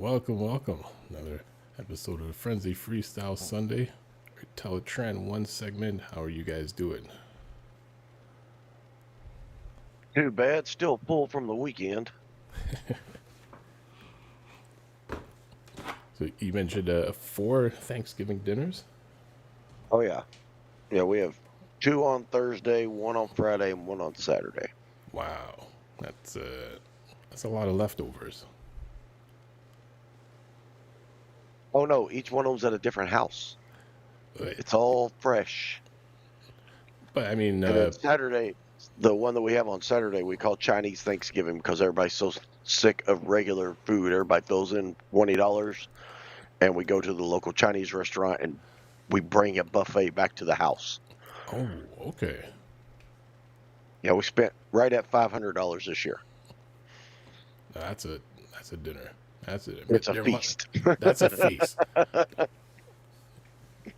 Welcome. Another episode of Frenzy Freestyle Sunday. TELATRAAN one segment. How are you guys doing? Too bad. Still full from the weekend. So you mentioned 4 Thanksgiving dinners? Oh, yeah. Yeah, we have 2 on Thursday, 1 on Friday, and 1 on Saturday. Wow. That's a lot of leftovers. Oh, no. Each one of them's at a different house. It's all fresh. But, I mean... and then Saturday, the one that we have on Saturday, we call Chinese Thanksgiving because everybody's so sick of regular food. Everybody throws in $20, and we go to the local Chinese restaurant, and we bring a buffet back to the house. Oh, okay. Yeah, we spent right at $500 this year. That's a dinner. It's a feast. That's a feast.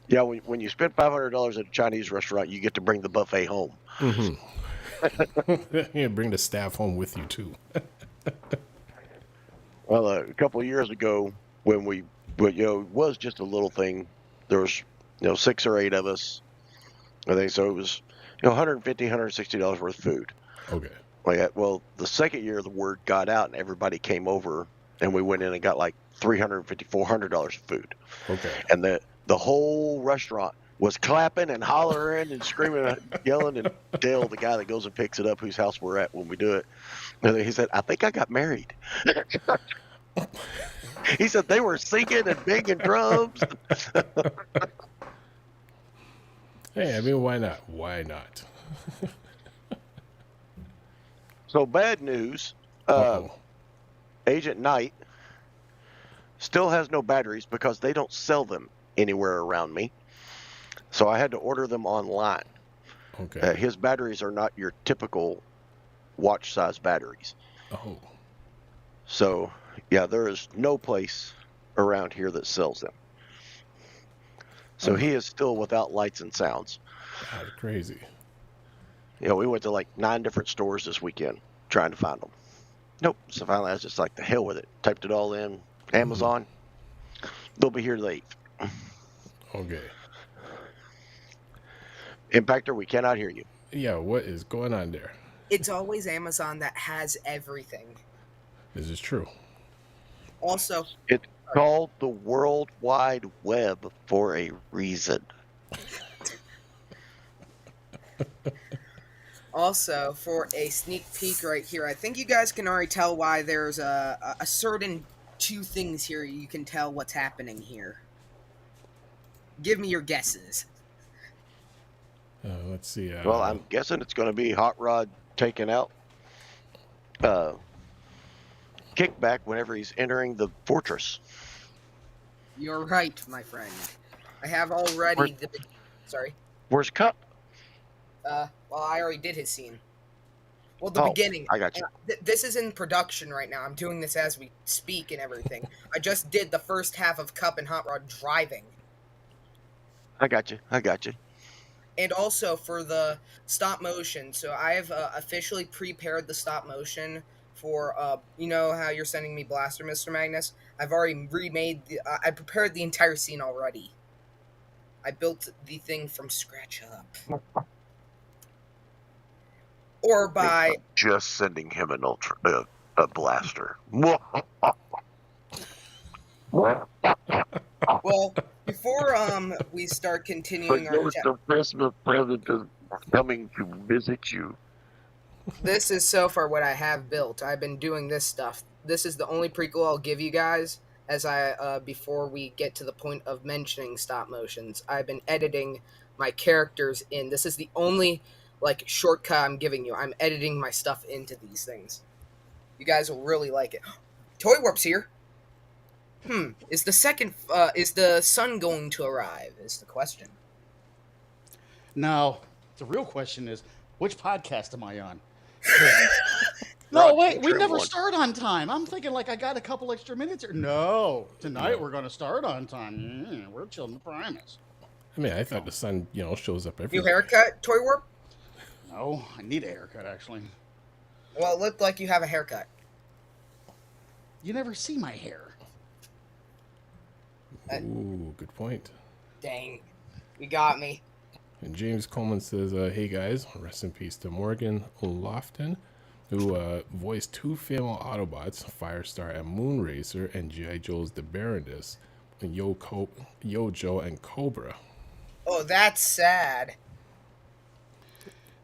Yeah, when you spend $500 at a Chinese restaurant, you get to bring the buffet home. Mm-hmm. You bring the staff home with you too. Well, a couple of years ago, when it was just a little thing. There was 6 or 8 of us. I think so. It was $150, $160 worth of food. Okay. Well, the second year the word got out and everybody came over, and we went in and got like $350, $400 of food. Okay. And the whole restaurant was clapping and hollering and screaming and yelling. And Dale, the guy that goes and picks it up, whose house we're at when we do it, and he said, "I think I got married." He said they were singing and banging drums. Hey, I mean, why not? Why not? So bad news. Agent Knight still has no batteries because they don't sell them anywhere around me. So I had to order them online. Okay. His batteries are not your typical watch size batteries. Oh. So, yeah, there is no place around here that sells them. So he is still without lights and sounds. God, crazy. We went to like 9 different stores this weekend trying to find them. Nope. So finally I was just like, the hell with it. Typed it all in. Amazon. They'll be here late. Okay. Impactor, we cannot hear you. Yeah, what is going on there? It's always Amazon that has everything. This is true. Also, it's called the World Wide Web for a reason. Also, for a sneak peek right here, I think you guys can already tell why there's a certain 2 things here you can tell what's happening here. Give me your guesses. Let's see. Well, I'm guessing it's going to be Hot Rod taking out Kickback whenever he's entering the fortress. You're right, my friend. I have already... Sorry? Where's Cup? Well, I already did his scene. Well, the beginning. I got you. This is in production right now. I'm doing this as we speak and everything. I just did the first half of Cup and Hot Rod driving. I got you. And also for the stop motion. So I have officially prepared the stop motion for, you know how you're sending me Blaster, Mr. Magnus? I've already remade, I prepared the entire scene already. I built the thing from scratch up. Or by... just sending him a blaster. Well, before we start continuing our chat... the Christmas present is coming to visit you. This is so far what I have built. I've been doing this stuff. This is the only prequel I'll give you guys as before we get to the point of mentioning stop motions. I've been editing my characters in. This is the only shortcut I'm giving you. I'm editing my stuff into these things. You guys will really like it. Toy Warp's here. Is the sun going to arrive? Is the question. No, the real question is, which podcast am I on? No, wait, we never start on time. I'm thinking I got a couple extra minutes here. No, tonight we're going to start on time. We're Children of Primus. I mean, I thought the sun, shows up every New haircut, Toy Warp? No, I need a haircut, actually. Well, it looked like you have a haircut. You never see my hair. Ooh, good point. Dang. You got me. And James Coleman says, hey guys, rest in peace to Morgan Lofton, who voiced 2 female Autobots, Firestar and Moonracer, and G.I. Joe's The Baroness, Yo-Joe and Cobra. Oh, that's sad.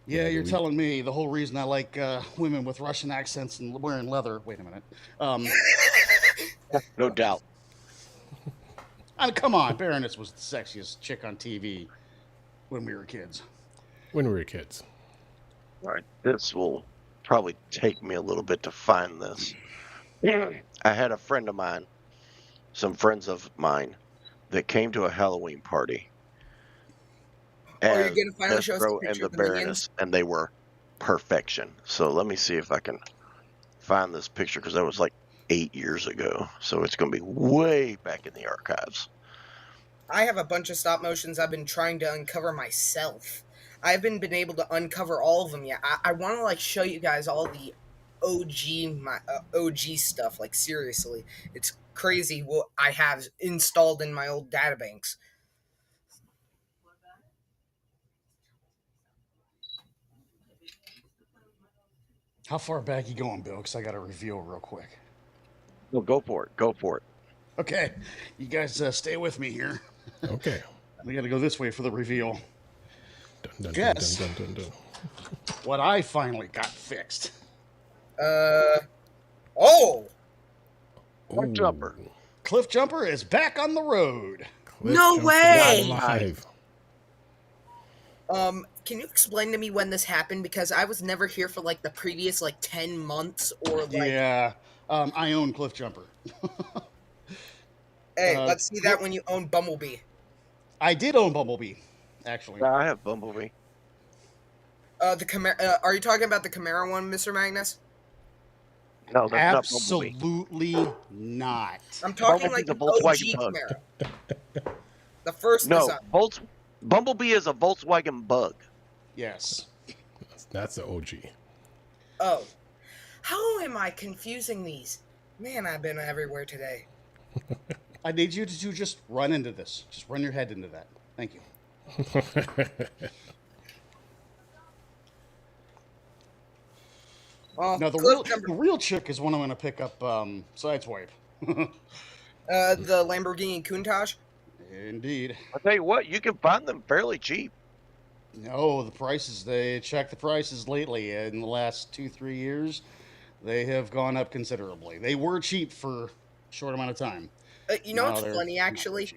Yeah, you're telling me the whole reason I like women with Russian accents and wearing leather. Wait a minute. No doubt. I mean, come on. Baroness was the sexiest chick on TV when we were kids. When we were kids. All right, this will probably take me a little bit to find this. I had a friend of mine, some friends of mine, that came to a Halloween party. Are you And going to finally show us the Destro picture and the of the minions? Baroness, and they were perfection. So let me see if I can find this picture, because that was like 8 years ago. So it's going to be way back in the archives. I have a bunch of stop motions I've been trying to uncover myself. I haven't been able to uncover all of them yet. I want to like show you guys all the OG stuff. Like seriously, it's crazy what I have installed in my old databanks. How far back you going, Bill? Because I got a reveal real quick. No, go for it. Go for it. Okay, you guys stay with me here. Okay. We got to go this way for the reveal. Dun, dun, Guess dun, dun, dun, dun, dun. what I finally got fixed. Oh, Cliff Jumper. Cliff Jumper is back on the road. Cliff No Jumper way! Live. can you explain to me when this happened? Because I was never here for like the previous like 10 months or like. Yeah, I own Cliff Jumper. Hey, let's see that when you own Bumblebee. I did own Bumblebee, actually. Yeah, I have Bumblebee. The Camaro. Are you talking about the Camaro one, Mr. Magnus? No, that's not Bumblebee. Absolutely not. I'm talking Bumblebee's like a the Volkswagen OG Bug. Camaro. The first No, design. Bumblebee is a Volkswagen Bug. Yes. That's the OG. Oh. How am I confusing these? Man, I've been everywhere today. I need you to just run into this. Just run your head into that. Thank you. Well, Now, the real chick is one I'm going to pick up Sideswipe. the Lamborghini Countach. Indeed. I'll tell you what, you can find them fairly cheap. No, the prices, they checked the prices lately. In the last 2-3 years, they have gone up considerably. They were cheap for a short amount of time. You know what's funny, actually?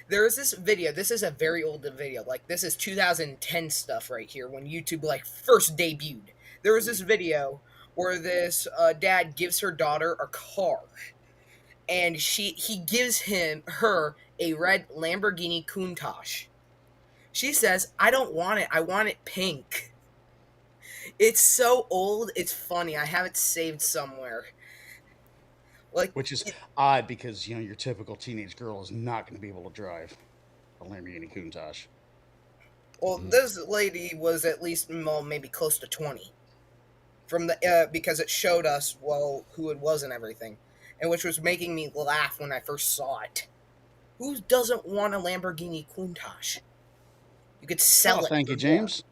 There is this video. This is a very old video. Like, this is 2010 stuff right here, when YouTube, like, first debuted. There was this video where this dad gives her daughter a car. And he gives her a red Lamborghini Countach. She says, I don't want it. I want it pink. It's so old. It's funny. I have it saved somewhere. Like, which is odd because, your typical teenage girl is not going to be able to drive a Lamborghini Countach. Well, this lady was at least, well, maybe close to 20. From the because it showed us, well, who it was and everything. And which was making me laugh when I first saw it. Who doesn't want a Lamborghini Countach? You could sell it. Thank you, James.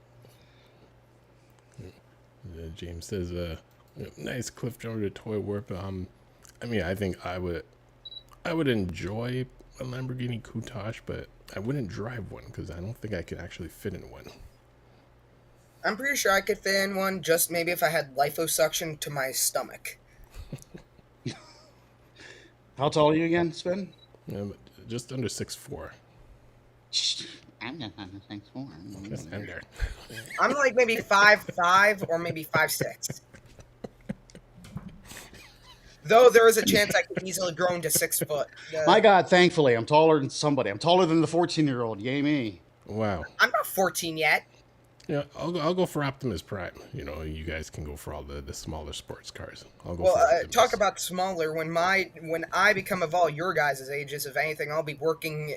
James says, nice Cliff Jumper toy warp. I mean, I think I would enjoy a Lamborghini Countach, but I wouldn't drive one because I don't think I could actually fit in one. I'm pretty sure I could fit in one, just maybe if I had liposuction to my stomach. How tall are you again, Sven? Just under 6'4". I'm just under 6'4". Just under. I'm like maybe 5'5" or maybe 5'6". Though there is a chance I could easily grow into 6 foot. My God, thankfully, I'm taller than somebody. I'm taller than the 14-year-old. Yay me. Wow. I'm not 14 yet. Yeah, I'll go for Optimus Prime. You guys can go for all the smaller sports cars. I'll go Well, for Optimus. talk about smaller. When I become of all your guys' ages, if anything, I'll be working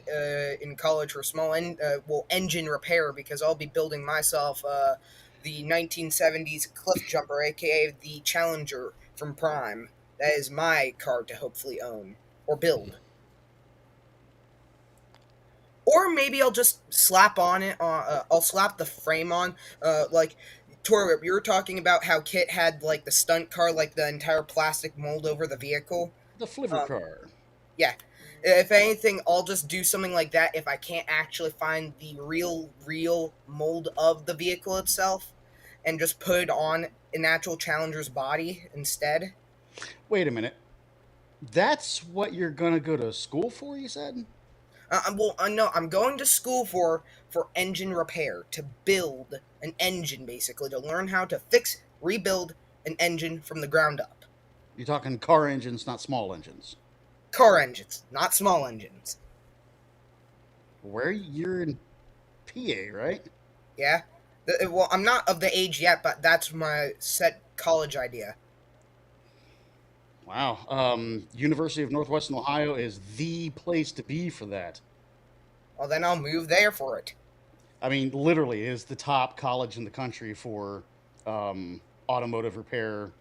in college for small engine repair, because I'll be building myself the 1970s Cliff Jumper, aka the Challenger from Prime. That is my car to hopefully own or build. Or maybe I'll just slap on it. I'll slap the frame on. Like, Tori, you were talking about how Kit had like the stunt car, like the entire plastic mold over the vehicle. The Fliver car. Yeah. If anything, I'll just do something like that if I can't actually find the real mold of the vehicle itself, and just put it on an actual Challenger's body instead. Wait a minute. That's what you're gonna go to school for? You said. No, I'm going to school for engine repair, to build an engine, basically, to learn how to rebuild an engine from the ground up. You're talking car engines, not small engines. Car engines, not small engines. Where you're in PA, right? Yeah. Well, I'm not of the age yet, but that's my set college idea. Wow. University of Northwestern Ohio is the place to be for that. Well, then I'll move there for it. I mean, literally, it is the top college in the country for automotive repair.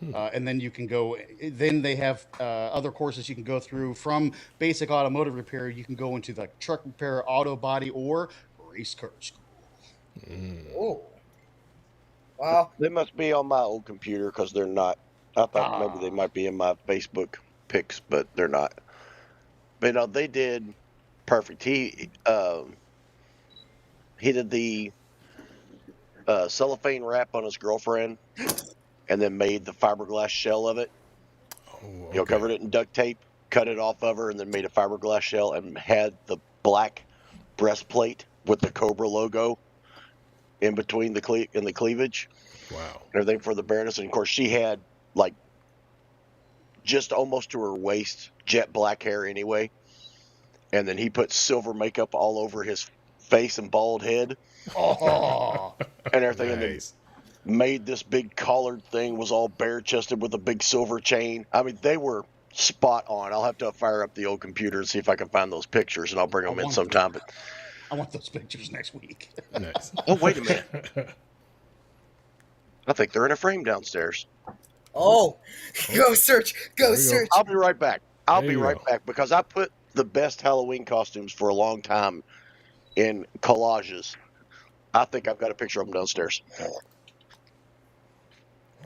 And then you can go, then they have other courses you can go through. From basic automotive repair, you can go into the truck repair, auto body, or race car school. Oh. Well, they must be on my old computer because they're not. I thought maybe they might be in my Facebook pics, but they're not. But no, they did perfect. He did the cellophane wrap on his girlfriend, and then made the fiberglass shell of it. Oh, okay. You know, covered it in duct tape, cut it off of her, and then made a fiberglass shell, and had the black breastplate with the Cobra logo in between the cleavage. Wow. Everything for the Baroness, and of course she had like just almost to her waist jet black hair anyway, and then he put silver makeup all over his face and bald head. Oh, and everything. Nice. And then made this big collared thing, was all bare chested with a big silver chain. I mean, they were spot on. I'll have to fire up the old computer and see if I can find those pictures, and I'll bring them in sometime. But I want those pictures next week. Nice. oh, wait a minute. I think they're in a frame downstairs. Oh, go search. Go There you search. I'll be right back. I'll There be you right go. back because I put the best Halloween costumes for a long time in collages. I think I've got a picture of them downstairs.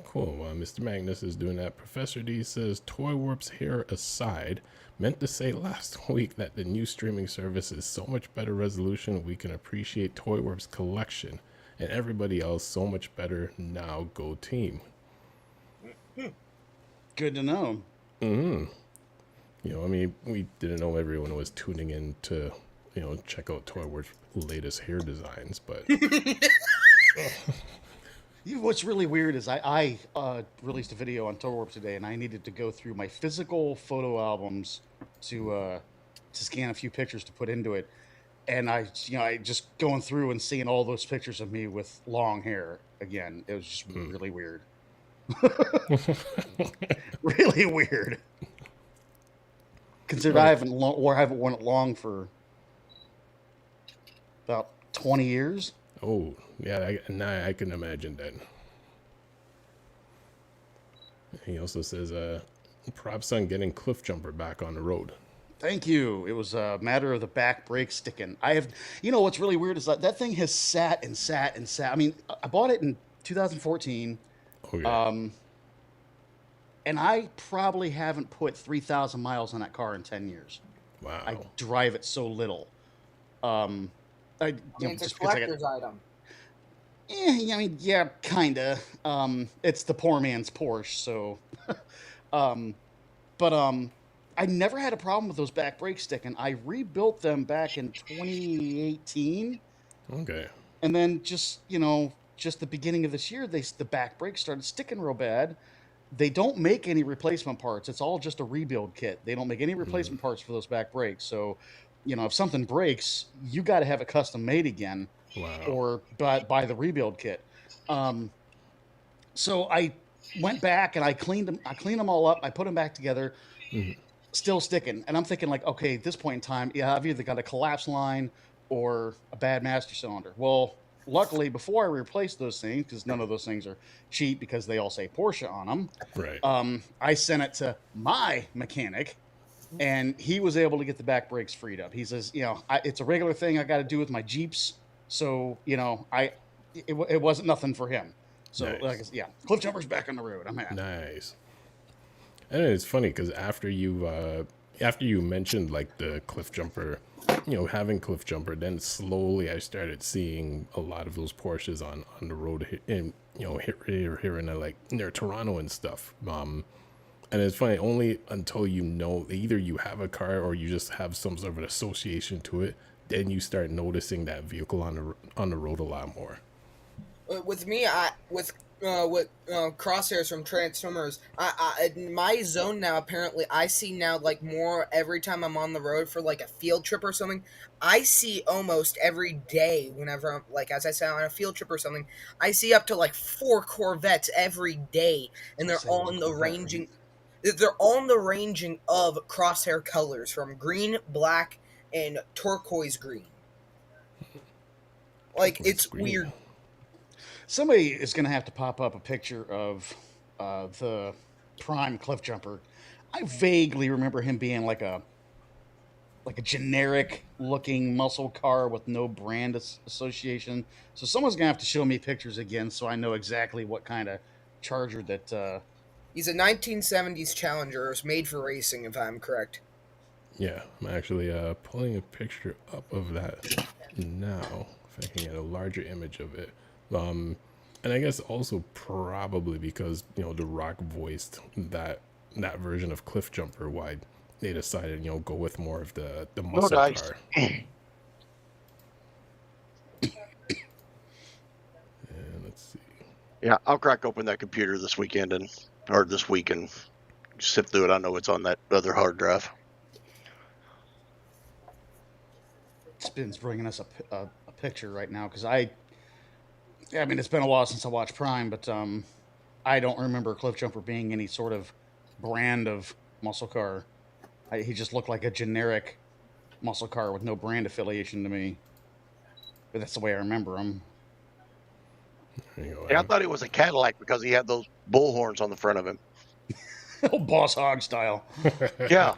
Cool. While Mr. Magnus is doing that, Professor D says, Toy Warp's hair aside, meant to say last week that the new streaming service is so much better resolution we can appreciate Toy Warp's collection, and everybody else so much better now. Go team. Good to know. Mm-hmm. You know, I mean, we didn't know everyone was tuning in to, you know, check out Toy Warp's latest hair designs, but What's really weird is I released a video on Toy Warp today, and I needed to go through my physical photo albums to scan a few pictures to put into it, and I just going through and seeing all those pictures of me with long hair again. It was just really weird. Really weird. Consider I haven't worn it long for about 20 years. oh, yeah, now I can imagine that. He also says, props on getting Cliff Jumper back on the road. Thank you. It was a matter of the back brake sticking. What's really weird is that thing has sat and sat and sat. I mean, I bought it in 2014. Okay. And I probably haven't put 3,000 miles on that car in 10 years. Wow. I drive it so little. It's a collector's item. Yeah, kinda. It's the poor man's Porsche, so. I never had a problem with those back brakes sticking. I rebuilt them back in 2018. Okay. And then just the beginning of this year, the back brakes started sticking real bad. They don't make any replacement parts. It's all just a rebuild kit. They don't make any replacement parts for those back brakes. So, if something breaks, you got to have it custom made again. Wow. Or buy the rebuild kit. So I went back and I cleaned them all up. I put them back together, still sticking. And I'm thinking like, okay, at this point in time, yeah, I've either got a collapsed line or a bad master cylinder. Well, luckily, before I replaced those things, because none of those things are cheap because they all say Porsche on them. Right. I sent it to my mechanic, and he was able to get the back brakes freed up. He says, you know, it's a regular thing I got to do with my Jeeps, so you know, it wasn't nothing for him. So Nice. like, yeah, cliff jumper's back on the road. I'm happy. Nice. And it's funny because after you mentioned like the cliff jumper, you know, having cliff jumper, then slowly I started seeing a lot of those Porsches on the road in, you know, here in like near Toronto and stuff. And it's funny, only until you know either you have a car or you just have some sort of an association to it, then you start noticing that vehicle on the road a lot more. With me, with crosshairs from Transformers, in my zone now, apparently I see now like more every time I'm on the road for like a field trip or something. I see almost every day whenever I'm like, as I said, on a field trip or something, I see up to like 4 Corvettes every day, and they're all in the ranging. They're all in the ranging of crosshair colors from green, black, and turquoise green. Like, it's green. weird. Somebody is going to have to pop up a picture of the Prime cliff jumper. I vaguely remember him being like a generic looking muscle car with no brand association. So someone's going to have to show me pictures again so I know exactly what kind of Charger that... He's a 1970s Challenger. It was made for racing, if I'm correct. Yeah, I'm actually pulling a picture up of that now, if I can get a larger image of it. And I guess also probably because, you know, The Rock voiced that version of Cliff Jumper, why they decided, you know, go with more of the muscle car. And let's see. Yeah, I'll crack open that computer this weekend or this week and sift through it. I know it's on that other hard drive. Spin's bringing us a picture right now because I mean, it's been a while since I watched Prime, but I don't remember Cliff Jumper being any sort of brand of muscle car. He just looked like a generic muscle car with no brand affiliation to me. But that's the way I remember him. Yeah, I thought he was a Cadillac because he had those bull horns on the front of him. Boss hog style. Yeah,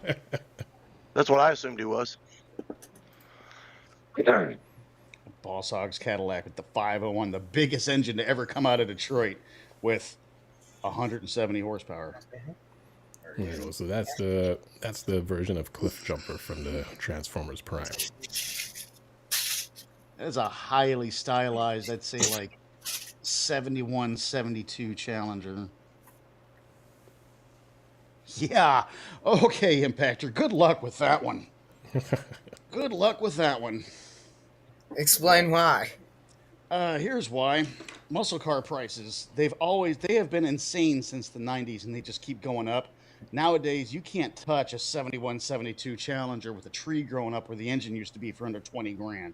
that's what I assumed he was. Boss Hog's Cadillac with the 501, the biggest engine to ever come out of Detroit, with 170 horsepower. Yeah, so that's the version of Cliff Jumper from the Transformers Prime. That is a highly stylized, I'd say like 71, 72 Challenger. Yeah. Okay, Impactor. Good luck with that one. Good luck with that one. Explain why. Here's why. Muscle car prices, they have been insane since the 90s, and they just keep going up. Nowadays, you can't touch a 71, 72 Challenger with a tree growing up where the engine used to be for under 20 grand.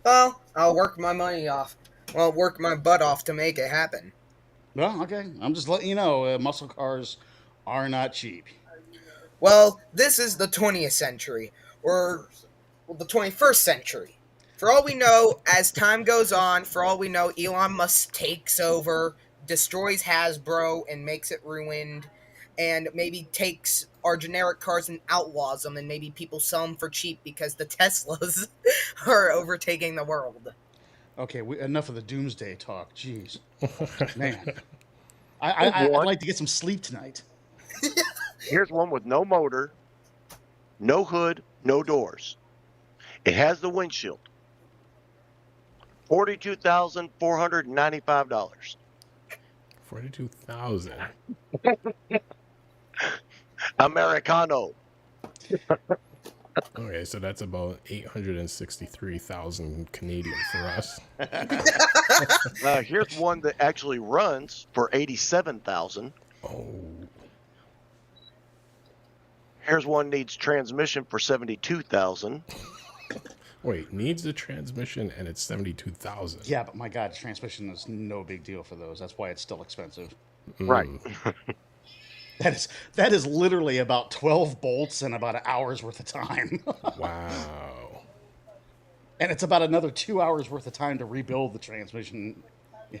Well, I'll work my money off. Well, work my butt off to make it happen. Well, okay. I'm just letting you know, muscle cars are not cheap. Well, this is the 20th century, or the 21st century. For all we know, as time goes on, for all we know, Elon Musk takes over, destroys Hasbro, and makes it ruined, and maybe takes our generic cars and outlaws them, and maybe people sell them for cheap because the Teslas are overtaking the world. Okay, enough of the doomsday talk. Jeez. Man. I'd like to get some sleep tonight. Here's one with no motor, no hood, no doors. It has the windshield. $42,495. $42,000. Americano. Okay, so that's about 863,000 Canadian for us. Here's one that actually runs for $87,000. Oh. Here's one needs transmission for $72,000. Wait, needs the transmission and it's 72,000. Yeah, but my God, transmission is no big deal for those. That's why it's still expensive. Right. That is literally about 12 bolts and about an hour's worth of time. Wow. And it's about another 2 hours worth of time to rebuild the transmission.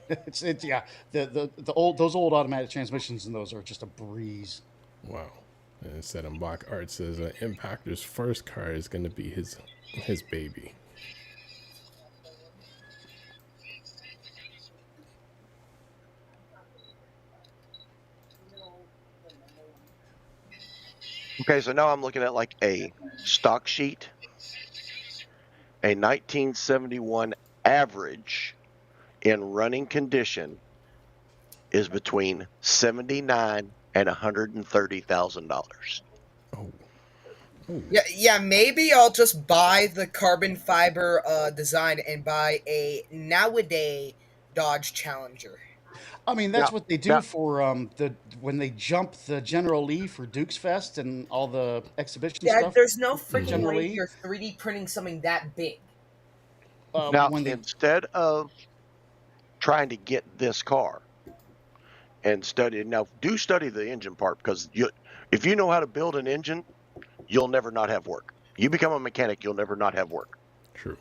It's yeah. Those old automatic transmissions and those are just a breeze. Wow. And Set on Block Art says Impactor's first car is going to be his baby. Okay, so now I'm looking at like a stock sheet. A 1971 average in running condition is between $79,000 and $130,000. Oh. Yeah, maybe I'll just buy the carbon fiber design and buy a nowadays Dodge Challenger. I mean, that's what they do for when they jump the General Lee for Dukes Fest and all the exhibition stuff. There's no freaking General way Lee. you're 3D printing something that big. Now, instead of trying to get this car and study the engine part, because if you know how to build an engine, you'll never not have work. You become a mechanic, you'll never not have work. True.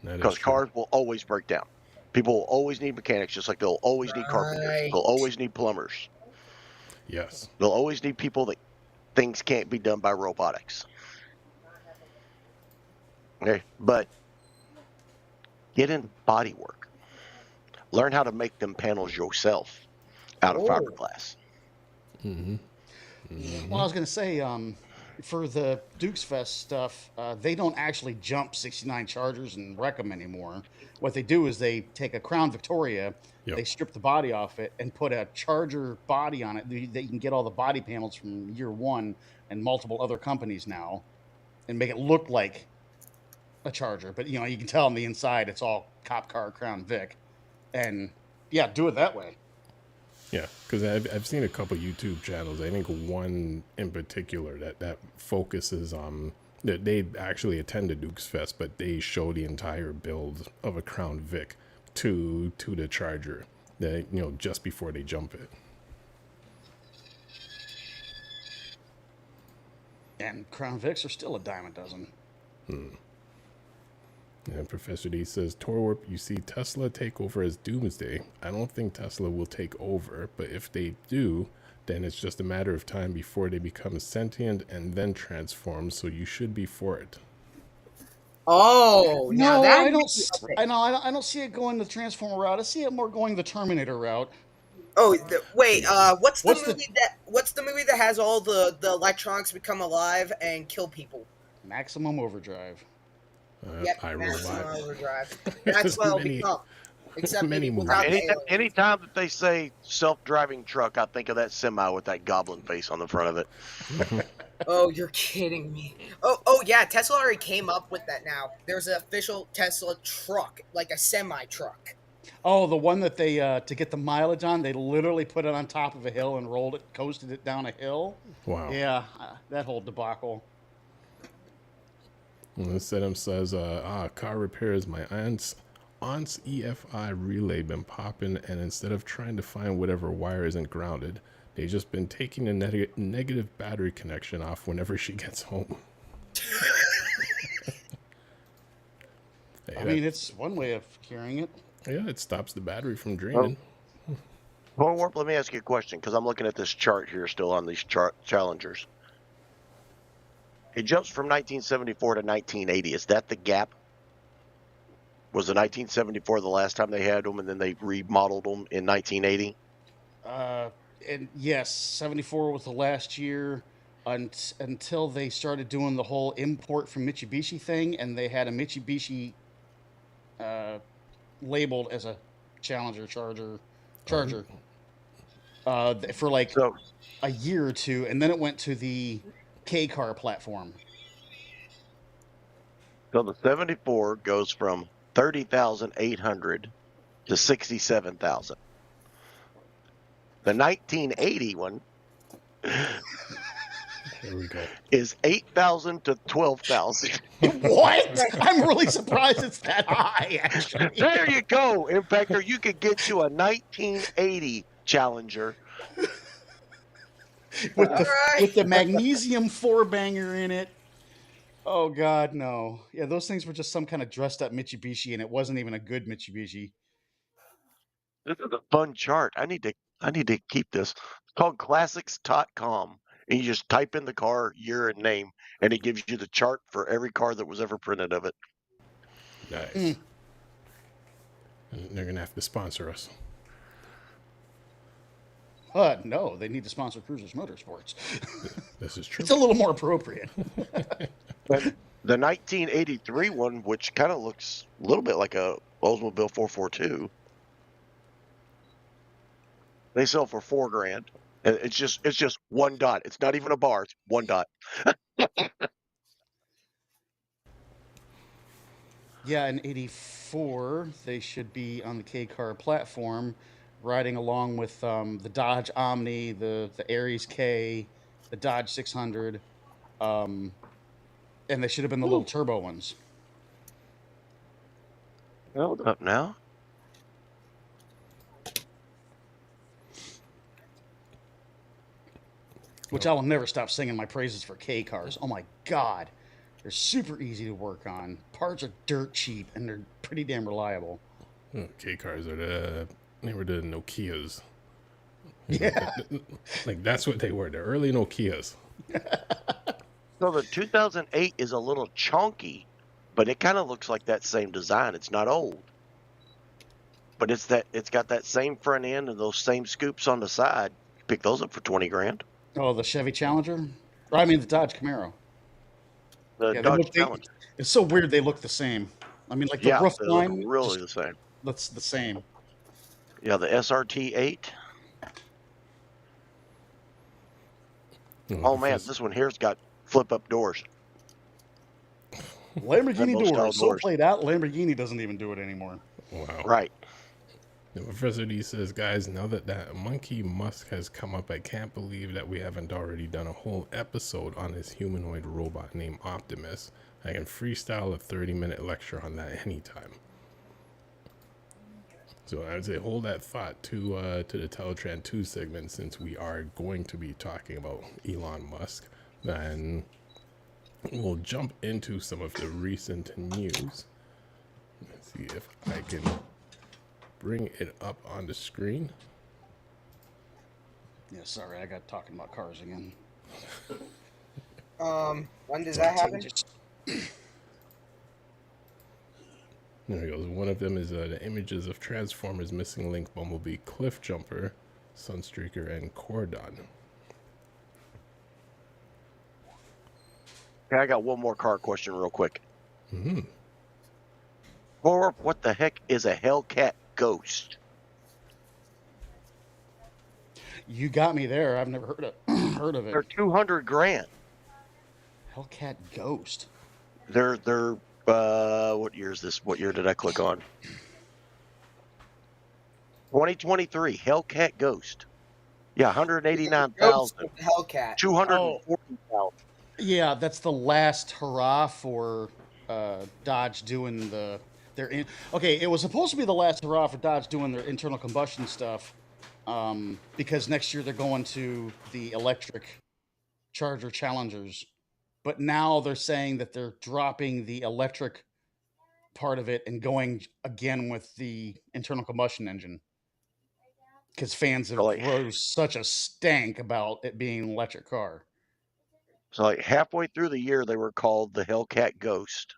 Because cars will always break down. People will always need mechanics, just like they'll always need carpenters. They'll always need plumbers. Yes. They'll always need people that things can't be done by robotics. Okay, but get in body work. Learn how to make them panels yourself out of fiberglass. Mm-hmm. Mm-hmm. Well, I was going to say, for the Dukes Fest stuff, they don't actually jump 69 Chargers and wreck them anymore. What they do is they take a Crown Victoria, they strip the body off it, and put a Charger body on it. They can get all the body panels from year one and multiple other companies now, and make it look like a Charger. But you can tell on the inside it's all cop car Crown Vic, and do it that way. Yeah, because I've seen a couple YouTube channels. I think one in particular that focuses on that they actually attend the Dukes Fest, but they show the entire build of a Crown Vic to the Charger, that just before they jump it. And Crown Vics are still a dime a dozen. And Professor D says, Torwarp, you see Tesla take over as Doomsday. I don't think Tesla will take over, but if they do, then it's just a matter of time before they become sentient and then transform, so you should be for it. Oh, no, I don't see it going the Transformer route. I see it more going the Terminator route. Oh, wait, what's the movie that has all the electronics become alive and kill people? Maximum Overdrive. Maximum Overdrive. That's what it'll become. Except many movies. Anytime that they say self-driving truck, I think of that semi with that goblin face on the front of it. Oh, you're kidding me. Oh yeah, Tesla already came up with that now. There's an official Tesla truck, like a semi-truck. Oh, the one that they, to get the mileage on, they literally put it on top of a hill and coasted it down a hill. Wow. Yeah, that whole debacle. And SETTOM says, car repairs, my aunt's EFI relay been popping, and instead of trying to find whatever wire isn't grounded, they just been taking the negative battery connection off whenever she gets home. I mean, it's one way of curing it. Yeah, it stops the battery from draining. Well, Warp, let me ask you a question, because I'm looking at this chart here still on these Challengers. It jumps from 1974 to 1980. Is that the gap? Was the 1974 the last time they had them, and then they remodeled them in 1980? And yes, 74 was the last year until they started doing the whole import from Mitsubishi thing, and they had a Mitsubishi labeled as a Challenger Charger for like a year or two, and then it went to the K car platform. So the 74 goes from 30,800 to 67,000. The 1980 one Here we go. is 8,000 to 12,000. What? I'm really surprised it's that high, actually. There you go, Impactor. You could get you a 1980 Challenger. with the magnesium 4-banger in it. Oh, God, no. Yeah, those things were just some kind of dressed-up Mitsubishi, and it wasn't even a good Mitsubishi. This is a fun chart. I need to keep this. It's called classics.com. and you just type in the car, year, and name, and it gives you the chart for every car that was ever printed of it. Nice. And they're gonna have to sponsor us. No, they need to sponsor Cruisers Motorsports. This is true. It's a little more appropriate. But the 1983 one, which kind of looks a little bit like a Oldsmobile 442, they sell for $4,000. And it's just one dot. It's not even a bar. It's one dot. Yeah, in 84, they should be on the K-Car platform, riding along with the Dodge Omni, the Aries K, the Dodge 600, and they should have been the little turbo ones. Hold up now. Which I will never stop singing my praises for K-Cars. Oh my God. They're super easy to work on. Parts are dirt cheap, and they're pretty damn reliable. K-cars are they were the Nokias. Yeah. Like that's what they were, the early Nokias. So the 2008 is a little chunky, but it kind of looks like that same design. It's not old, but it's got that same front end and those same scoops on the side. You pick those up for $20,000. Oh, the Chevy Challenger? Or, I mean, the Dodge Camaro. The Yeah, Dodge Challenger. It's so weird they look the same. I mean, like the Yeah, roof they look line really the same. looks the same. Yeah, the SRT8. Oh man, this one here's got flip-up doors. Lamborghini Lambo style doors. So doors. played out, Lamborghini doesn't even do it anymore. Wow. Right. The Professor D says, guys, now that monkey Musk has come up, I can't believe that we haven't already done a whole episode on this humanoid robot named Optimus. I can freestyle a 30-minute lecture on that anytime. So I would say hold that thought to the TELATRAAN 2 segment, since we are going to be talking about Elon Musk. Then we'll jump into some of the recent news. Let's see if I can bring it up on the screen. Yeah, sorry, I got talking about cars again. When does that happen? There he goes. One of them is the images of Transformers, Missing Link, Bumblebee, Cliff Jumper, Sunstreaker, and Cordon. Okay, I got one more car question real quick. Mm-hmm. Or what the heck is a Hellcat Ghost? You got me there. I've never heard of it. They're $200,000. Hellcat Ghost. They're what year is this? What year did I click on? 2023 Hellcat Ghost. Yeah, 189,000. Hellcat. 240,000. Yeah, that's the last hurrah for Dodge doing okay, it was supposed to be the last hurrah for Dodge doing their internal combustion stuff, because next year they're going to the electric Charger Challengers. But now they're saying that they're dropping the electric part of it and going again with the internal combustion engine. Because fans have rose such a stank about it being an electric car. So like halfway through the year, they were called the Hellcat Ghost.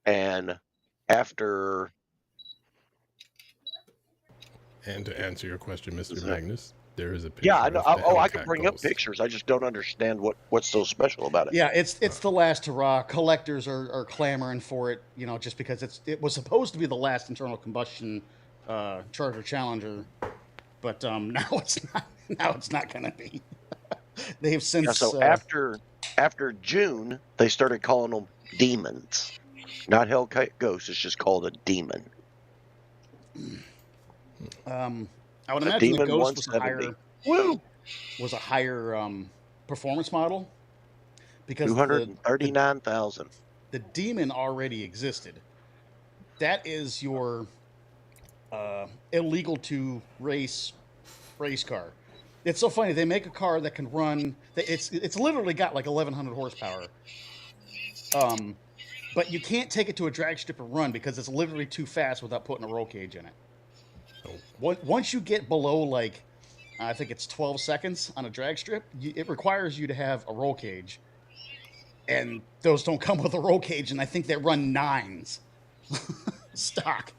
And after... And to answer your question, Mr. Magnus, there is a picture. Yeah, I know. Of the I can Hellcat bring Ghost. up pictures. I just don't understand what's so special about it. Yeah, it's the last hurrah. Collectors are clamoring for it, just because it was supposed to be the last internal combustion Charger Challenger, but now it's not. Now it's not going to be. They've since. Yeah, so after June, they started calling them demons, not Hellcat Ghost. It's just called a demon. I would imagine the Ghost was a higher performance model, because 239,000. The Demon already existed. That is your illegal to race car. It's so funny. They make a car that can run. It's literally got like 1,100 horsepower. But you can't take it to a drag strip and run because it's literally too fast without putting a roll cage in it. Once you get below like I think it's 12 seconds on a drag strip. It requires you to have a roll cage, and those don't come with a roll cage, and I think they run 9s stock.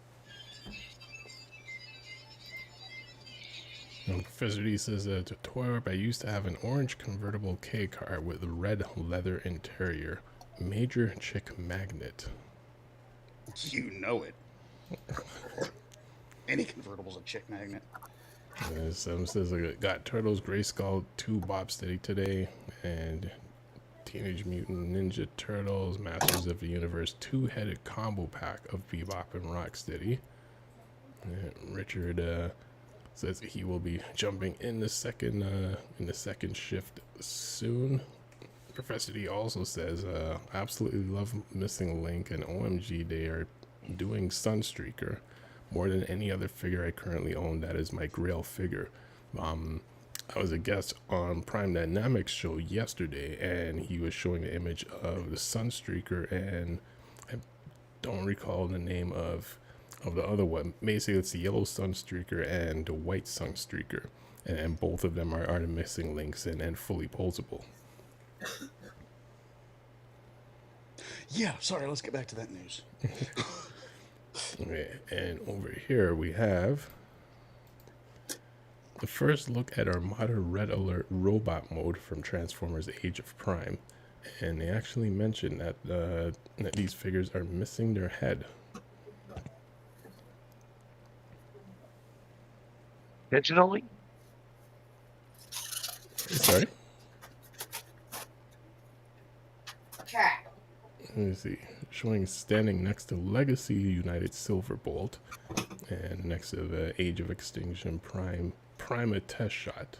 Professor D says, to toy up, I used to have an orange convertible K car with a red leather interior. Major chick magnet. You know it. Any convertible's a chick magnet. Some says, I got Turtles Grayskull 2 Bobsteady today, and Teenage Mutant Ninja Turtles Masters of the Universe 2-headed combo pack of Bebop and Rocksteady. Richard says he will be jumping in the second shift soon. Professor D also says, absolutely love Missing Link, and OMG, they are doing Sunstreaker. More than any other figure I currently own, that is my grail figure. I was a guest on Prime DYNAMIXX show yesterday, and he was showing the image of the Sunstreaker, and I don't recall the name of the other one. Basically, it's the yellow Sunstreaker and the white Sunstreaker, and both of them are the Missing Links and fully posable. Yeah, sorry, let's get back to that news. Okay, and over here we have the first look at Armada Red Alert robot mode from Transformers Age of Prime, and they actually mentioned that these figures are missing their head. Intentionally? Sorry? Cat. Let me see. Showing standing next to Legacy United Silverbolt, and next to the Age of Extinction Prima test shot.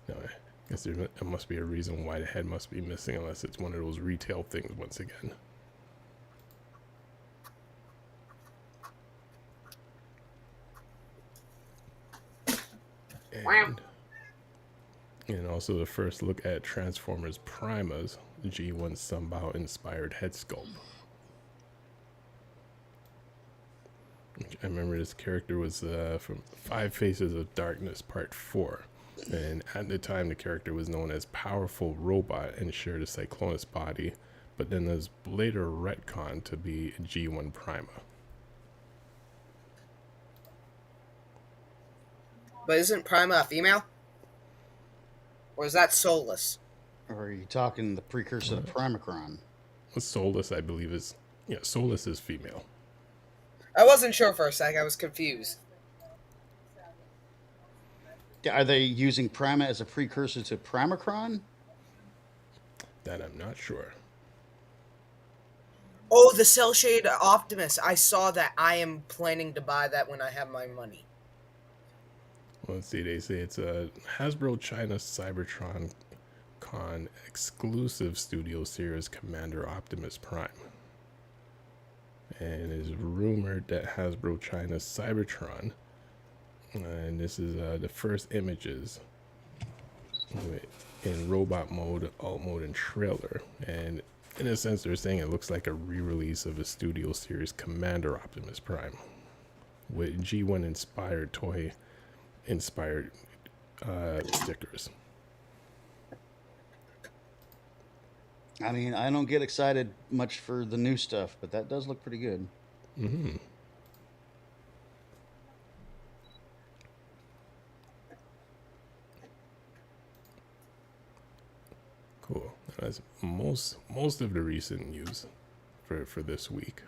Now, I guess there must be a reason why the head must be missing, unless it's one of those retail things once again. And also the first look at Transformers Primus G1 Sunbow inspired head sculpt. I remember this character was from 5 Faces of Darkness Part 4, and at the time the character was known as Powerful Robot and shared a Cyclonus body, but then was later retconned to be G1 Prima. But isn't Prima a female? Or is that Solus? Or are you talking the precursor to Primacron? Solus, I believe, is... Yeah, Solus is female. I wasn't sure for a sec. I was confused. Are they using Prima as a precursor to Primacron? That I'm not sure. Oh, the Cell Shade Optimus. I saw that. I am planning to buy that when I have my money. Well, let's see. They say it's a Hasbro China Cybertron Con exclusive Studio Series Commander Optimus Prime. And it is rumored that Hasbro China Cybertron, and this is the first images in robot mode, alt mode, and trailer. And in a sense, they're saying it looks like a re-release of a Studio Series Commander Optimus Prime with G1 inspired toy inspired stickers. I mean, I don't get excited much for the new stuff, but that does look pretty good. Mm-hmm. Cool. That's most of the recent news for this week.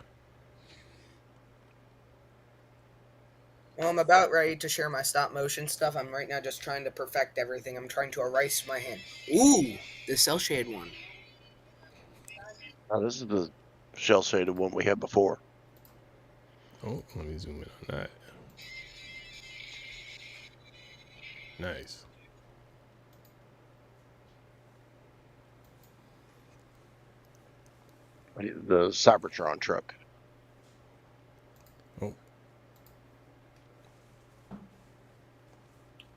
Well, I'm about ready to share my stop motion stuff. I'm right now just trying to perfect everything. I'm trying to erase my hand. Ooh, the cell shade one. Now, this is the shell shaded one we had before. Oh, let me zoom in on that. Nice. The Cybertron truck. Oh,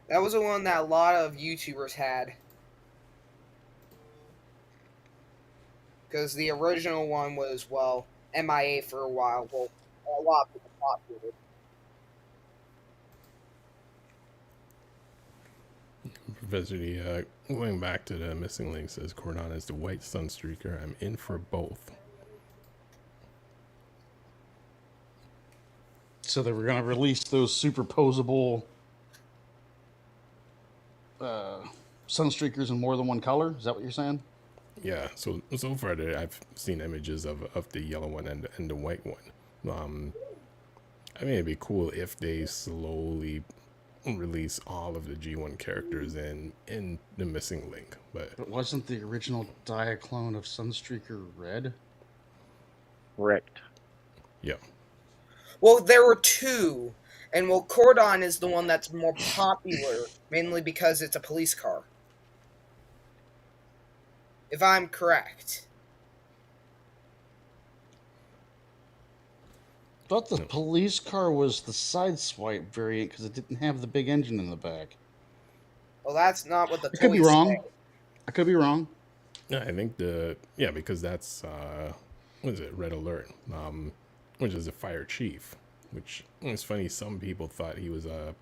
That was the one that a lot of YouTubers had. Because the original one was, well, MIA for a while. Well, a lot of people thought it. Professor D, going back to the missing link, says Cordon is the white Sunstreaker. I'm in for both. So they were going to release those superposable Sunstreakers in more than one color? Is that what you're saying? Yeah, so far I've seen images of the yellow one and the white one. I mean, it'd be cool if they slowly release all of the G1 characters in the missing link, but wasn't the original Diaclone of Sunstreaker red? Correct. yeah. Well, there were two, and well, Cordon is the one that's more popular, mainly because it's a police car. If I'm correct. I thought the police car was the sideswipe variant because it didn't have the big engine in the back. Well, that's not what the I could be toys wrong. say. I could be wrong. Yeah, I think because that's what is it, Red Alert, which is a fire chief. Which it's funny, some people thought he was a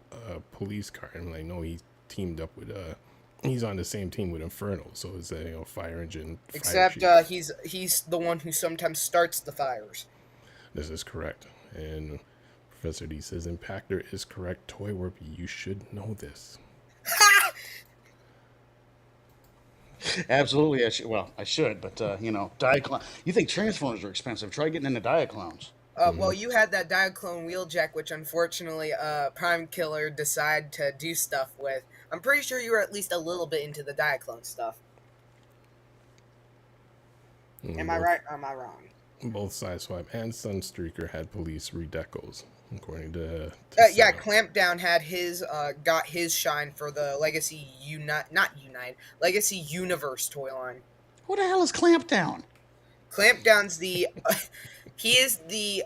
police car, and like, no, he teamed up with he's on the same team with Inferno, so it's a fire engine. Except fire he's the one who sometimes starts the fires. This is correct, and Professor D says Impactor is correct. Toy Warp, you should know this. Absolutely, I should. Well, I should, but Diaclone. You think Transformers are expensive? Try getting into Diaclones. Well, you had that Diaclone Wheeljack, which unfortunately Prime Killer decided to do stuff with. I'm pretty sure you were at least a little bit into the Diaclone stuff. Am I right or am I wrong? Both Sideswipe and Sunstreaker had police redecos, according to Yeah, Clampdown had his got his shine for the Legacy Legacy Universe toy line. Who the hell is Clampdown? Clampdown's the he is the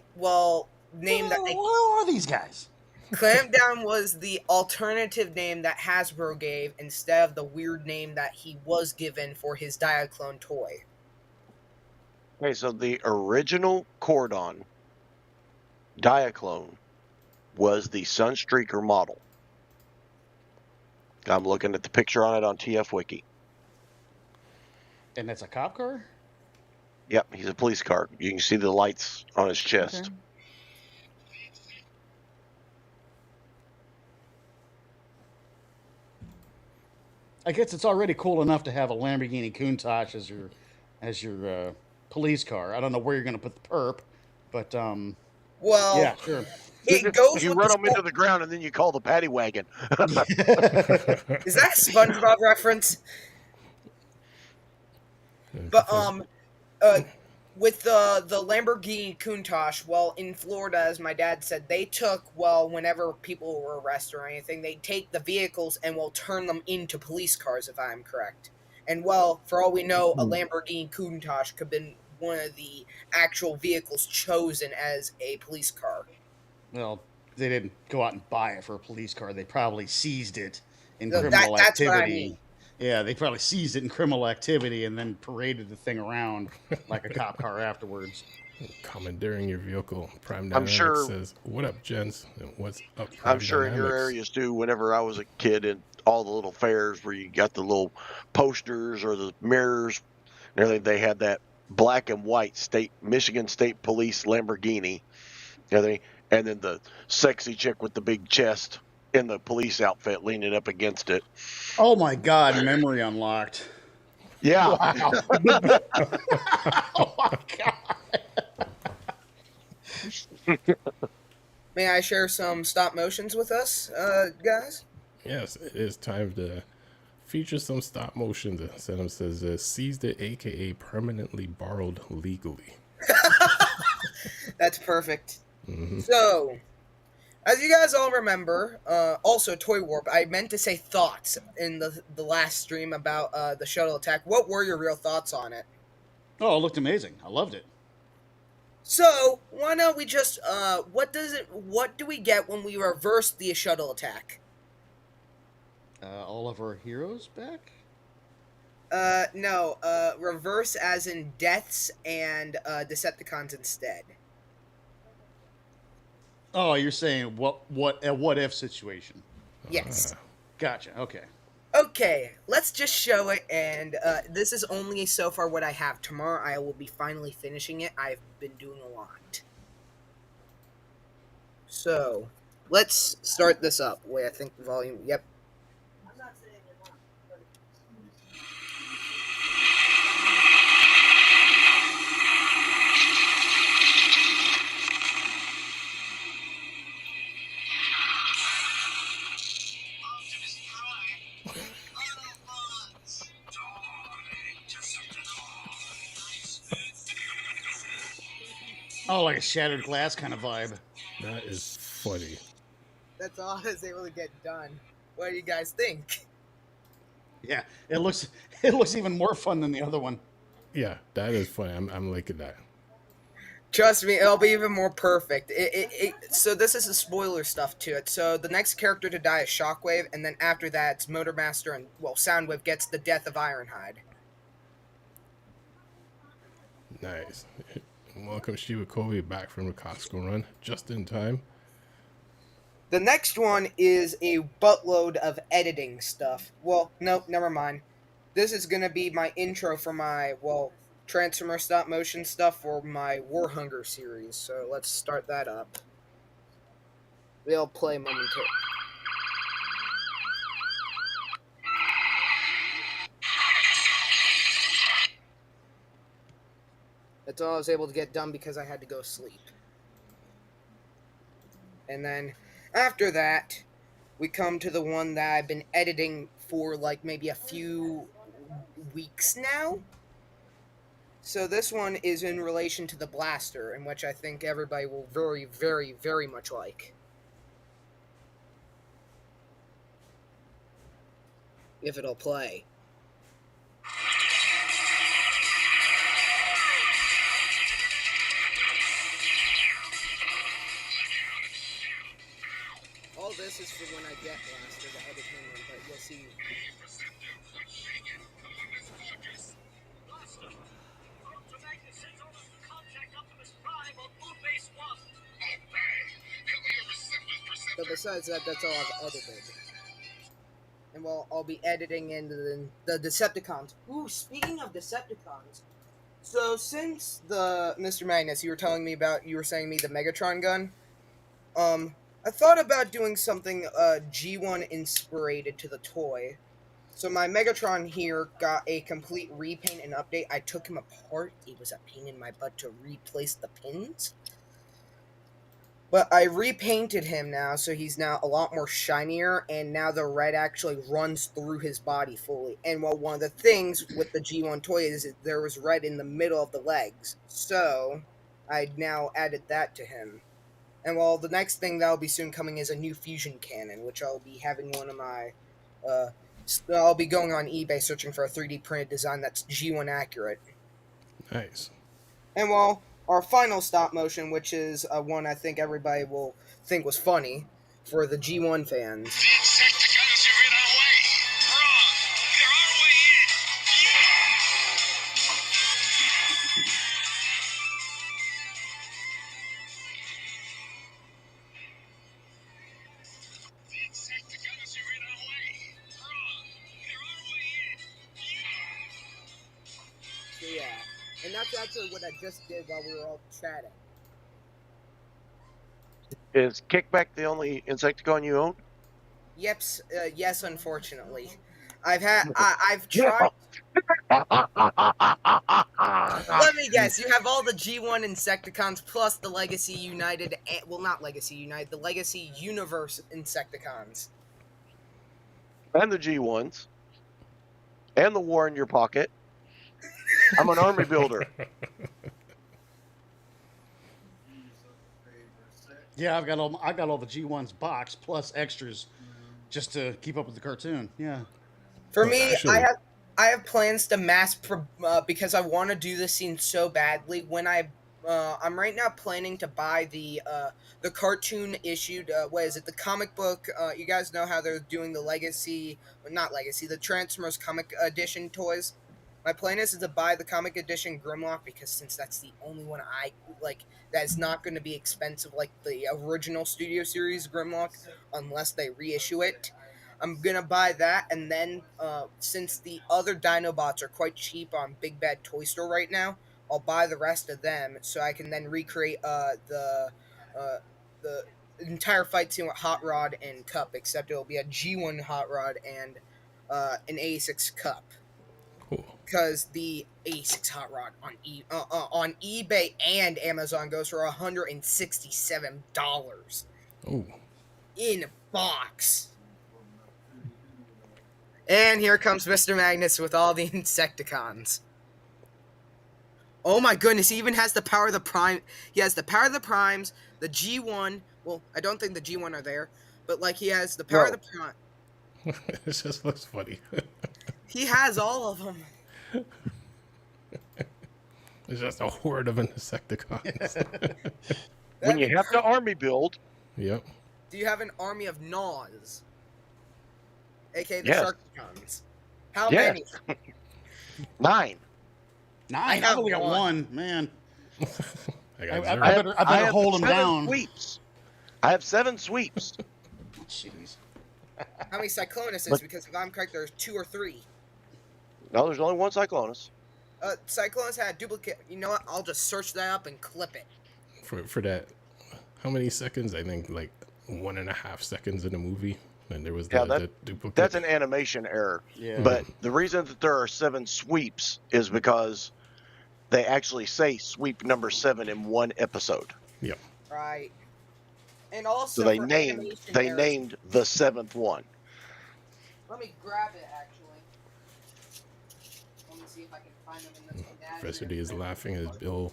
name that they. Who are these guys? Clampdown was the alternative name that Hasbro gave instead of the weird name that he was given for his Diaclone toy. Okay, so the original Cordon Diaclone was the Sunstreaker model. I'm looking at the picture on it on TF Wiki. And that's a cop car? Yep, he's a police car. You can see the lights on his chest. Okay. I guess it's already cool enough to have a Lamborghini Countach as your police car. I don't know where you're going to put the perp, but well, yeah, sure. It goes. You with run the them into the ground and then you call the paddy wagon. Is that a SpongeBob reference? But with the Lamborghini Countach, well, in Florida, as my dad said, they took, whenever people were arrested or anything, they take the vehicles and will turn them into police cars, if I'm correct. And, for all we know, a Lamborghini Countach could have been one of the actual vehicles chosen as a police car. Well, they didn't go out and buy it for a police car. They probably seized it in No, criminal that's activity. what I mean. Yeah, they probably seized it in criminal activity and then paraded the thing around like a cop car afterwards. Commandeering your vehicle. Prime I'm Dynamics sure- says, "What up, gents? And what's up?" Prime I'm sure in your Dynamics?" areas too, whenever I was a kid, and all the little fairs where you got the little posters or the mirrors and everything, they had that black and white Michigan State Police Lamborghini, and then the sexy chick with the big chest in the police outfit leaning up against it. Oh my God, memory unlocked. Yeah. Wow. Oh my God. May I share some stop motions with us, guys? Yes, it is time to feature some stop motion. The Settom says, "Seized it, aka permanently borrowed legally." That's perfect. So, as you guys all remember, also Toy Warp, I meant to say thoughts in the last stream about the shuttle attack. What were your real thoughts on it? Oh, it looked amazing. I loved it. So, why don't we just, what do we get when we reverse the shuttle attack? All of our heroes back? No, reverse as in deaths and Decepticons instead. Oh, you're saying what if situation? Yes. Gotcha. Okay. Okay, let's just show it, and this is only so far what I have. Tomorrow I will be finally finishing it. I've been doing a lot. So, let's start this up. Wait, I think volume, yep. Oh, like a shattered glass kind of vibe. That is funny. That's all I was able to get done. What do you guys think? Yeah, it looks even more fun than the other one. Yeah, that is funny. I'm liking that. Trust me, it'll be even more perfect. So this is the spoiler stuff to it. So the next character to die is Shockwave, and then after that, it's Motormaster and, well, Soundwave gets the death of Ironhide. Nice. Welcome Shiva Kobe back from the Costco run, just in time. The next one is a buttload of editing stuff. Well, no, never mind. This is going to be my intro for my, well, Transformer stop motion stuff for my War Hunger series. So let's start that up. They'll play momentarily. That's all I was able to get done because I had to go sleep. And then after that, we come to the one that I've been editing for like maybe a few weeks now. So this one is in relation to the Blaster, in which I think everybody will very, very, very much like. If it'll play. All this is for when I get Blaster to edit him in, but you'll see. But besides that, that's all I've edited. And well, I'll be editing in the Decepticons. Ooh, speaking of Decepticons. So since the Mr. Magnus, you were saying me the Megatron gun. I thought about doing something G1 inspirated to the toy. So my Megatron here got a complete repaint and update. I took him apart. It was a pain in my butt to replace the pins. But I repainted him now, so he's now a lot more shinier, and now the red actually runs through his body fully. And well, one of the things with the G1 toy is there was red in the middle of the legs. So I now added that to him. And well, the next thing that'll be soon coming is a new fusion cannon, which I'll be having one of my... I'll be going on eBay searching for a 3D printed design that's G1 accurate. Nice. And well, our final stop motion, which is one I think everybody will think was funny for the G1 fans. The Insecticons are in our way. Wrong. They're our way in. The Insecticons are in our way. Wrong. They're our way in. So yeah, and that's actually what I just did while we were all chatting. Is Kickback the only Insecticon you own? Yes, unfortunately. I've tried. Let me guess. You have all the G1 Insecticons plus the Legacy United. Well, not Legacy United. The Legacy Universe Insecticons. And the G1s. And the war in your pocket. I'm an army builder. Yeah, I've got all the G1's box plus extras just to keep up with the cartoon. Yeah. For me, actually, I have plans to because I want to do this scene so badly. When I'm right now planning to buy the cartoon issued what is it, the comic book, you guys know how they're doing the the Transformers comic edition toys. My plan is to buy the comic edition Grimlock, because since that's the only one I like that is not going to be expensive like the original Studio Series Grimlock unless they reissue it. I'm gonna buy that, and then since the other Dinobots are quite cheap on Big Bad Toy Store right now, I'll buy the rest of them so I can then recreate the entire fight scene with Hot Rod and Cup, except it'll be a G1 Hot Rod and an A6 Cup. Cool. Because the A6 Hot Rod on eBay and Amazon goes for $167 Oh, in a box. And here comes Mr. Magnus with all the Insecticons. Oh my goodness, he even has the power of the prime. He has the power of the primes, the G1. Well, I don't think the G1 are there, but like he has the power of the prime. it just looks funny. He has all of them. It's just a horde of Insecticons. When you have to army build, Yep. Do you have an army of Gnaws? AKA the Yes. Sharkticons. How Yes. many? 9. I I've have only got one. one, man. I got I- zero. I better have hold 'em 7 down. Sweeps. I have 7 sweeps. Jeez. How many Cyclonuses? But- Because if I'm correct, there's 2 or 3. No, there's only one Cyclonus. Cyclonus had a duplicate. You know what? I'll just search that up and clip it. For that, how many seconds? I think like 1.5 seconds in the movie. And there was Yeah, the duplicate. That's an animation error. Yeah. But the reason that there are 7 sweeps is because they actually say sweep number 7 in one episode. Right. And also So they for named animation they errors- named the 7th one. Let me grab it actually. Let me see if I can find them in this one. Professor D is laughing as Bill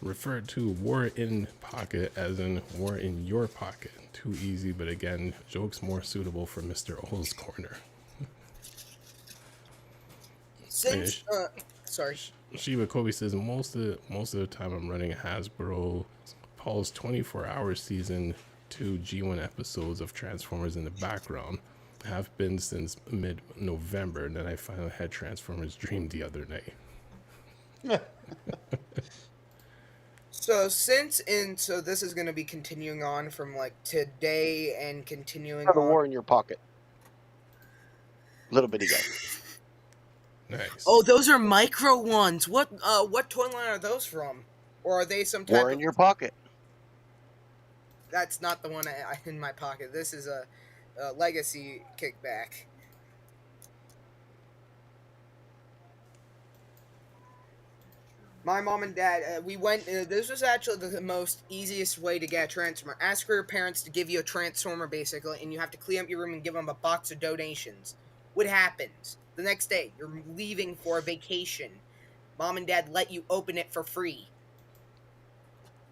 referred to war in pocket as in war in your pocket. Too easy, but again, jokes more suitable for Mr. O's corner. Since sorry. Shiva Kobe says most of the time I'm running Hasbro Paul's 24-hour season 2 G1 episodes of Transformers in the background. Have been since mid-November, and then I finally had Transformers Dream the other night. So so this is going to be continuing on from like today and continuing Have a on. war in your pocket. Little bitty guy. Nice. Oh, those are micro ones. What toy line are those from? Or are they some type War of... in your pocket. That's not the one in my pocket. This is a legacy kickback. My mom and dad, we went. This was actually the most easiest way to get a Transformer. Ask for your parents to give you a Transformer, basically, and you have to clean up your room and give them a box of donations. What happens? The next day, you're leaving for a vacation. Mom and dad let you open it for free.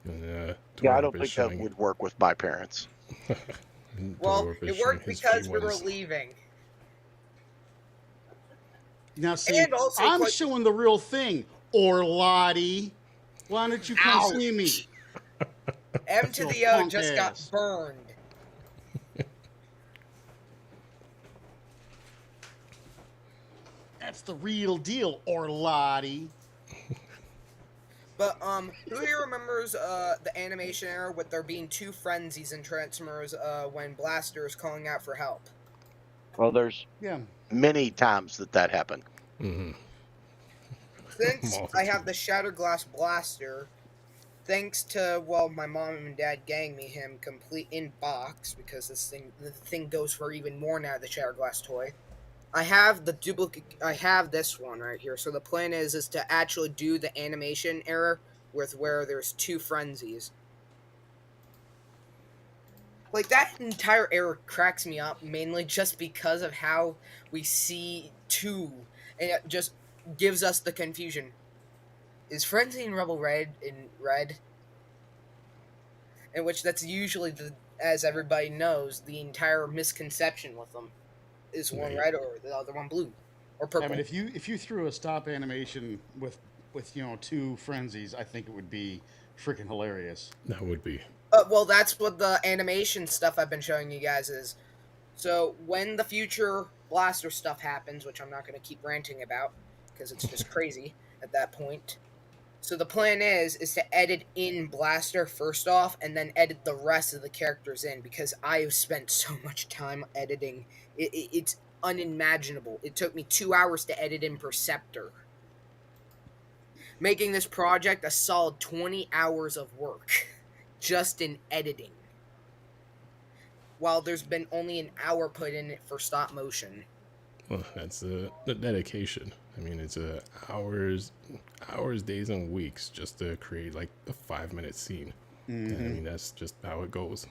And, Yeah, I don't Torop is think that showing- would work with my parents. Well, Torop is it showing worked his because we were G1s. leaving. Now see, And also I'm quite- showing the real thing. Or Lottie, why don't you come see me? M to Your the O punk just got ass. burned. That's the real deal, or Lottie. But who here remembers the animation era with there being 2 frenzies in Transformers when Blaster is calling out for help? Well, there's Yeah. many times that happened. Mm-hmm. Since I have the Shattered Glass Blaster, thanks to my mom and dad getting me him complete in box because the thing goes for even more now. The Shattered Glass toy. I have the duplicate. I have this one right here. So the plan is to actually do the animation error with where there's 2 frenzies. Like that entire error cracks me up mainly just because of how we see 2, and it just gives us the confusion. Is Frenzy and Rebel red in red? In which that's usually as everybody knows, the entire misconception with them is one Right. red or the other one blue or purple. I mean, if you threw a stop animation with 2 frenzies, I think it would be freaking hilarious. That would be. Well, that's what the animation stuff I've been showing you guys is. So when the future Blaster stuff happens, which I'm not going to keep ranting about because it's just crazy at that point. So the plan is to edit in Blaster first off, and then edit the rest of the characters in, because I have spent so much time editing. It's unimaginable. It took me 2 hours to edit in Perceptor, making this project a solid 20 hours of work just in editing, while there's been only an hour put in it for stop motion. Well, that's the dedication. I mean, it's hours, days, and weeks just to create like a 5-minute scene. And I mean, that's just how it goes.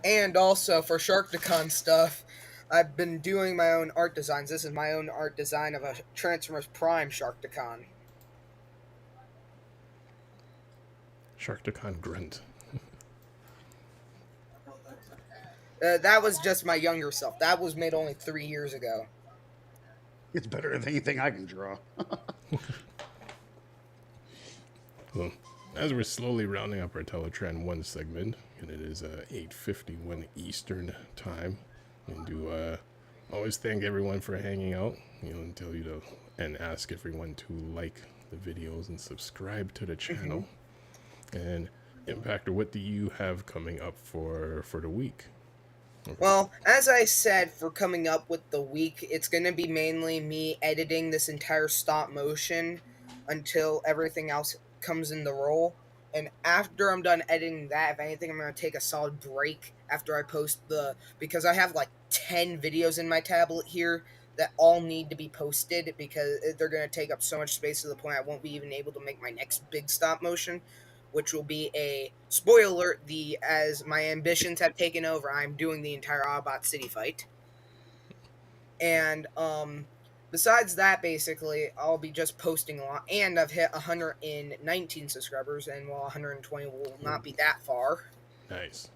And also for Hasgtags stuff, I've been doing my own art designs. This is my own art design of a transformersprime Hasgtags. Hasgtags grunt. That was just my younger self. That was made only 3 years ago. It's better than anything I can draw. Well, as we're slowly rounding up our TELATRAAN 1 segment, and it is 8:51 Eastern time, and do always thank everyone for hanging out. And tell you to and ask everyone to like the videos and subscribe to the channel. And Impactor, what do you have coming up for the week? Well, as I said, for coming up with the week, it's going to be mainly me editing this entire stop motion until everything else comes in the roll. And after I'm done editing that, if anything, I'm going to take a solid break after I post because I have like 10 videos in my tablet here that all need to be posted, because they're going to take up so much space to the point I won't be even able to make my next big stop motion, which will be a spoiler alert. As my ambitions have taken over, I'm doing the entire Autobot city fight. And besides that, basically, I'll be just posting a lot. And I've hit 119 subscribers, and while 120 will not be that far. Nice.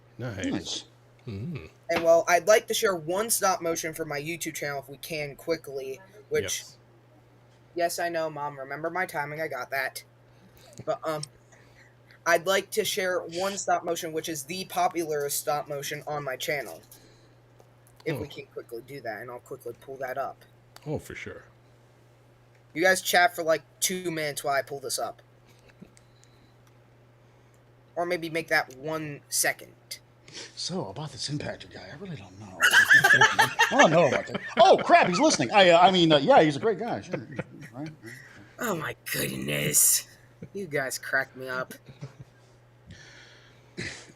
And well, I'd like to share one stop motion for my YouTube channel if we can quickly. Which, yes, I know, Mom. Remember my timing. I got that. But I'd like to share one stop motion, which is the popularest stop motion on my channel. If we can quickly do that, and I'll quickly pull that up. Oh, for sure. You guys chat for like 2 minutes while I pull this up. Or maybe make that 1 second. So, about this Impactor guy, I really don't know. I don't know about that. Oh, crap, he's listening. I mean, yeah, he's a great guy. Sure. Right. Oh, my goodness. You guys cracked me up.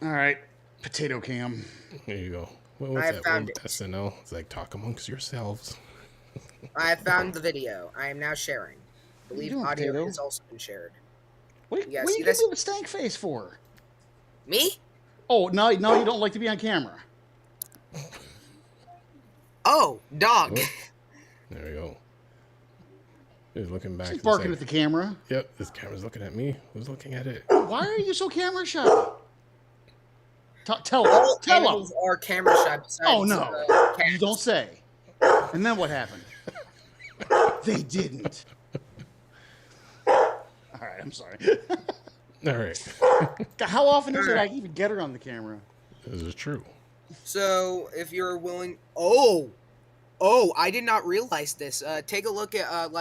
All right, Potato Cam. There you go. What's I that found old SNL? It's like, talk amongst yourselves. I found the video. I am now sharing. I believe doing, audio Potato? has also been shared. What You guys are see you this? giving me a stank face for? Me? Oh, no, you don't like to be on camera. Oh, dog. Oh, there we go. He's looking back. He's and barking saying, at the camera. Yep, this camera's looking at me. Who's looking at it? Why are you so camera shy? Tell All him. animals are camera shy besides Oh, no. cats. You don't say. And then what happened? They didn't. All right, I'm sorry. All right. How often is it I even get her on the camera? This is true. So, if you're willing... Oh, I did not realize this. Take a look at,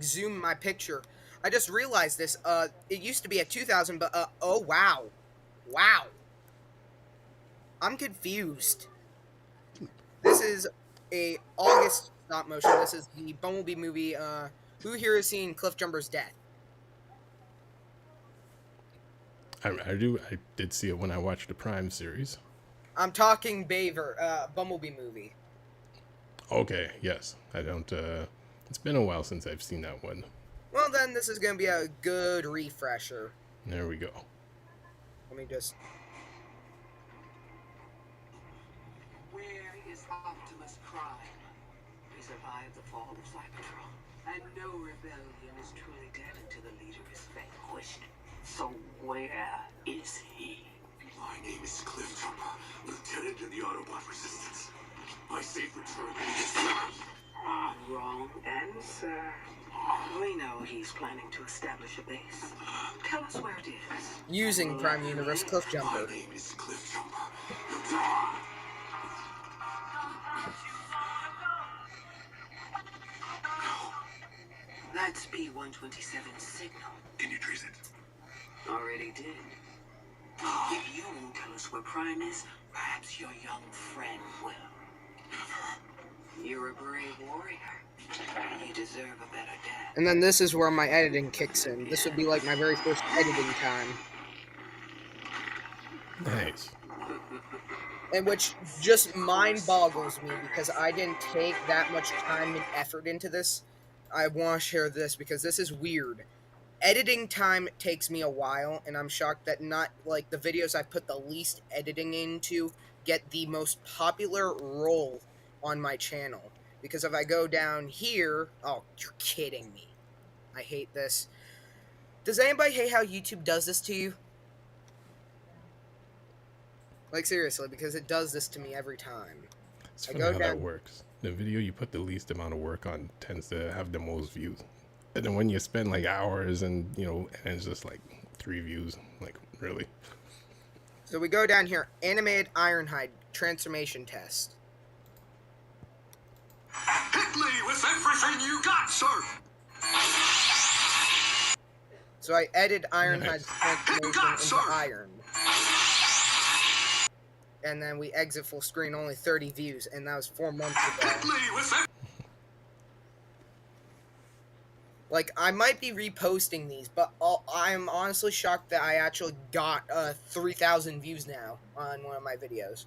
zoom my picture. I just realized this. It used to be at 2,000, but, oh, wow. Wow. I'm confused. This is a August stop motion. This is the Bumblebee movie. Who here has seen Cliffjumper's death? I did see it when I watched the Prime series. I'm talking Bumblebee movie. Okay, yes. I don't, it's been a while since I've seen that one. Well, then this is going to be a good refresher. There we go. Let me just... Where is Optimus Prime? He survived the fall of Cybertron, and no rebellion is truly dead until the leader is vanquished. So where is he? My name is Cliffjumper, Lieutenant in the Autobot Resistance. My safe return is Wrong answer. We know he's planning to establish a base. Tell us where it is. Using Prime Universe Cliffjumper. My name is Cliffjumper. That's B-127's signal. Can you trace it? Already did. If you won't tell us where Prime is, perhaps your young friend will. You're a brave warrior. You deserve a better death. And then this is where my editing kicks in. This would be like my very first editing time. Nice. And which just mind boggles me because I didn't take that much time and effort into this. I want to share this because this is weird. Editing time takes me a while, and I'm shocked that not like the videos I've put the least editing into get the most popular role on my channel. Because if I go down here, oh, you're kidding me. I hate this. Does anybody hate how YouTube does this to you? Like, seriously, because it does this to me every time. It's funny how that works. The video you put the least amount of work on tends to have the most views. And then when you spend like hours and, you know, and it's just like 3 views, like, really? So we go down here, animated Ironhide transformation test. Hit me with everything you got, sir! So I edit Ironhide's transformation into iron. And then we exit full screen, only 30 views, and that was 4 months ago. Hit me with Like, I might be reposting these, but I'm honestly shocked that I actually got 3,000 views now on one of my videos.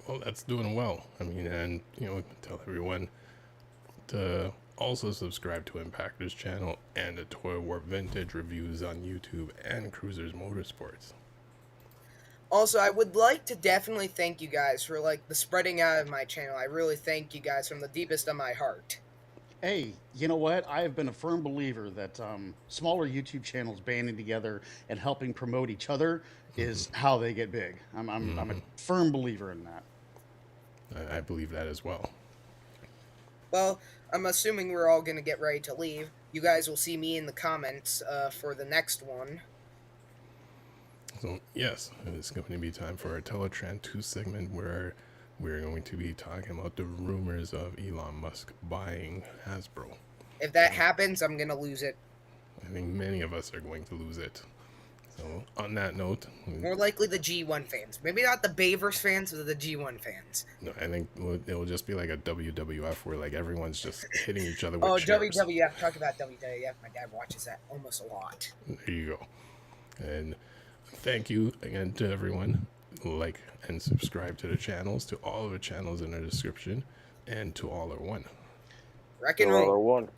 Well, that's doing well. I mean, and, you know, tell everyone to also subscribe to Impactor's channel and the Toy War Vintage reviews on YouTube and Cruisers Motorsports. Also, I would like to definitely thank you guys for, like, the spreading out of my channel. I really thank you guys from the deepest of my heart. Hey, you know what? I have been a firm believer that smaller YouTube channels banding together and helping promote each other is how they get big. I'm a firm believer in that. I believe that as well. Well, I'm assuming we're all going to get ready to leave. You guys will see me in the comments for the next one. So, yes, it's going to be time for our TELATRAAN 2 segment where we're going to be talking about the rumors of Elon Musk buying Hasbro. If that happens, I'm going to lose it. I think many of us are going to lose it. So, on that note... More likely the G1 fans. Maybe not the Bayverse fans, but the G1 fans. No, I think it will just be like a WWF where like everyone's just hitting each other with Oh, chairs. WWF. Talk about WWF. My dad watches that almost a lot. There you go. And thank you again to everyone. Like and subscribe to the channels, to all of the channels in the description, and to All Are One. Wreck and roll. One.